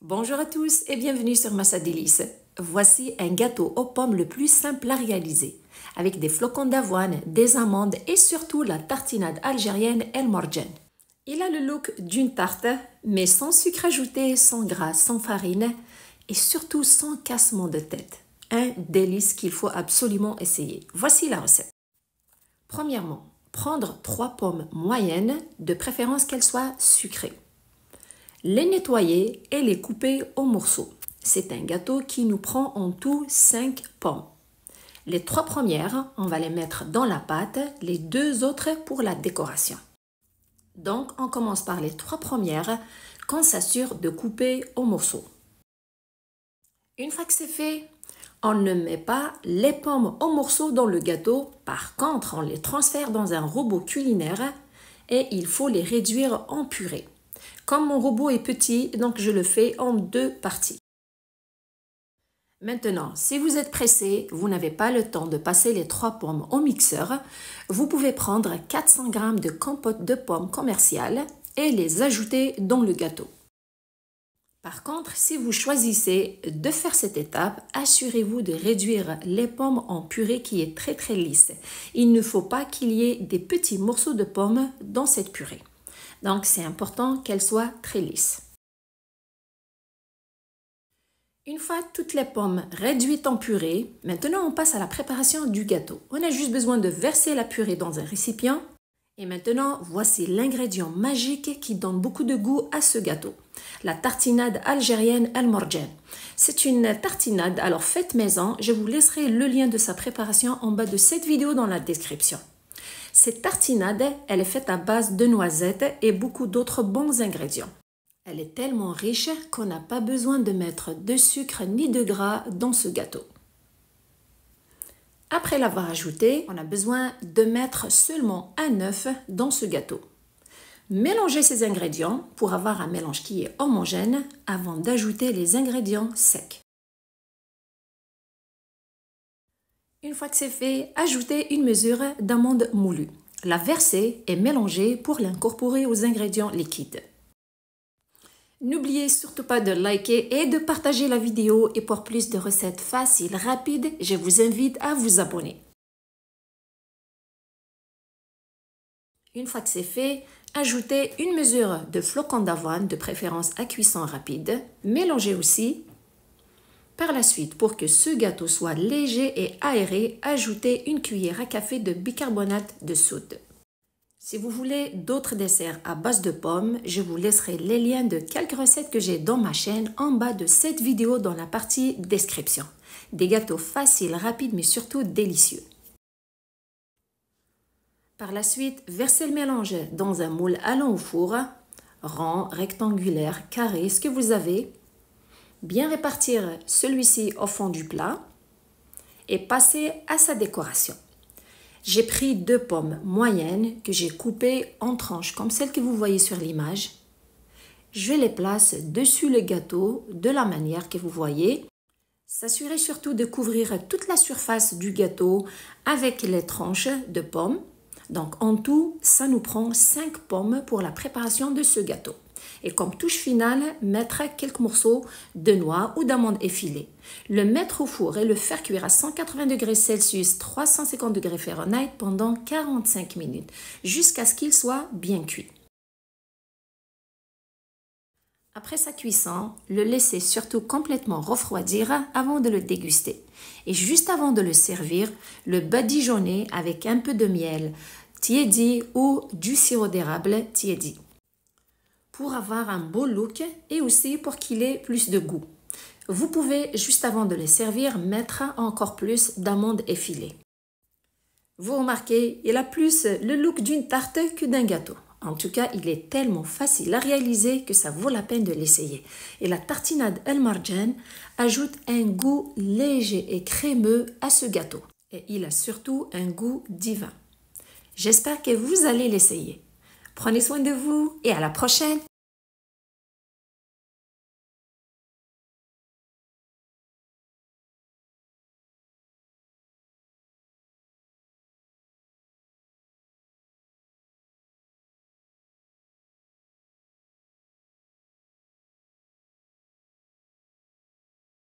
Bonjour à tous et bienvenue sur Massa Délices. Voici un gâteau aux pommes le plus simple à réaliser, avec des flocons d'avoine, des amandes et surtout la tartinade algérienne El Morjan. Il a le look d'une tarte, mais sans sucre ajouté, sans gras, sans farine et surtout sans cassement de tête. Un délice qu'il faut absolument essayer. Voici la recette. Premièrement, prendre 3 pommes moyennes, de préférence qu'elles soient sucrées. Les nettoyer et les couper en morceaux. C'est un gâteau qui nous prend en tout 5 pommes. Les 3 premières, on va les mettre dans la pâte, les 2 autres pour la décoration. Donc, on commence par les 3 premières, qu'on s'assure de couper en morceaux. Une fois que c'est fait, on ne met pas les pommes en morceaux dans le gâteau. Par contre, on les transfère dans un robot culinaire et il faut les réduire en purée. Comme mon robot est petit, donc je le fais en 2 parties. Maintenant, si vous êtes pressé, vous n'avez pas le temps de passer les 3 pommes au mixeur, vous pouvez prendre 400 g de compote de pommes commerciale et les ajouter dans le gâteau. Par contre, si vous choisissez de faire cette étape, assurez-vous de réduire les pommes en purée qui est très lisse. Il ne faut pas qu'il y ait des petits morceaux de pommes dans cette purée. Donc, c'est important qu'elle soit très lisse. Une fois toutes les pommes réduites en purée, maintenant on passe à la préparation du gâteau. On a juste besoin de verser la purée dans un récipient. Et maintenant, voici l'ingrédient magique qui donne beaucoup de goût à ce gâteau. La tartinade algérienne El Morjan. C'est une tartinade, alors faite maison. Je vous laisserai le lien de sa préparation en bas de cette vidéo dans la description. Cette tartinade, elle est faite à base de noisettes et beaucoup d'autres bons ingrédients. Elle est tellement riche qu'on n'a pas besoin de mettre de sucre ni de gras dans ce gâteau. Après l'avoir ajouté, on a besoin de mettre seulement un œuf dans ce gâteau. Mélangez ces ingrédients pour avoir un mélange qui est homogène avant d'ajouter les ingrédients secs. Une fois que c'est fait, ajoutez une mesure d'amande moulue. La verser et mélanger pour l'incorporer aux ingrédients liquides. N'oubliez surtout pas de liker et de partager la vidéo et pour plus de recettes faciles, rapides, je vous invite à vous abonner. Une fois que c'est fait, ajoutez une mesure de flocons d'avoine, de préférence à cuisson rapide. Mélangez aussi. Par la suite, pour que ce gâteau soit léger et aéré, ajoutez une cuillère à café de bicarbonate de soude. Si vous voulez d'autres desserts à base de pommes, je vous laisserai les liens de quelques recettes que j'ai dans ma chaîne en bas de cette vidéo dans la partie description. Des gâteaux faciles, rapides mais surtout délicieux. Par la suite, versez le mélange dans un moule allant au four, rond, rectangulaire, carré, ce que vous avez. Bien répartir celui-ci au fond du plat et passer à sa décoration. J'ai pris 2 pommes moyennes que j'ai coupées en tranches comme celles que vous voyez sur l'image. Je les place dessus le gâteau de la manière que vous voyez. S'assurez surtout de couvrir toute la surface du gâteau avec les tranches de pommes. Donc en tout, ça nous prend 5 pommes pour la préparation de ce gâteau. Et comme touche finale, mettre quelques morceaux de noix ou d'amandes effilées. Le mettre au four et le faire cuire à 180 degrés Celsius, 350 degrés Fahrenheit pendant 45 minutes, jusqu'à ce qu'il soit bien cuit. Après sa cuisson, le laissez surtout complètement refroidir avant de le déguster. Et juste avant de le servir, le badigeonner avec un peu de miel tiédi ou du sirop d'érable tiédi, pour avoir un beau look et aussi pour qu'il ait plus de goût. Vous pouvez, juste avant de les servir, mettre encore plus d'amandes effilées. Vous remarquez, il a plus le look d'une tarte que d'un gâteau. En tout cas, il est tellement facile à réaliser que ça vaut la peine de l'essayer. Et la tartinade El Morjan ajoute un goût léger et crémeux à ce gâteau. Et il a surtout un goût divin. J'espère que vous allez l'essayer. Prenez soin de vous et à la prochaine!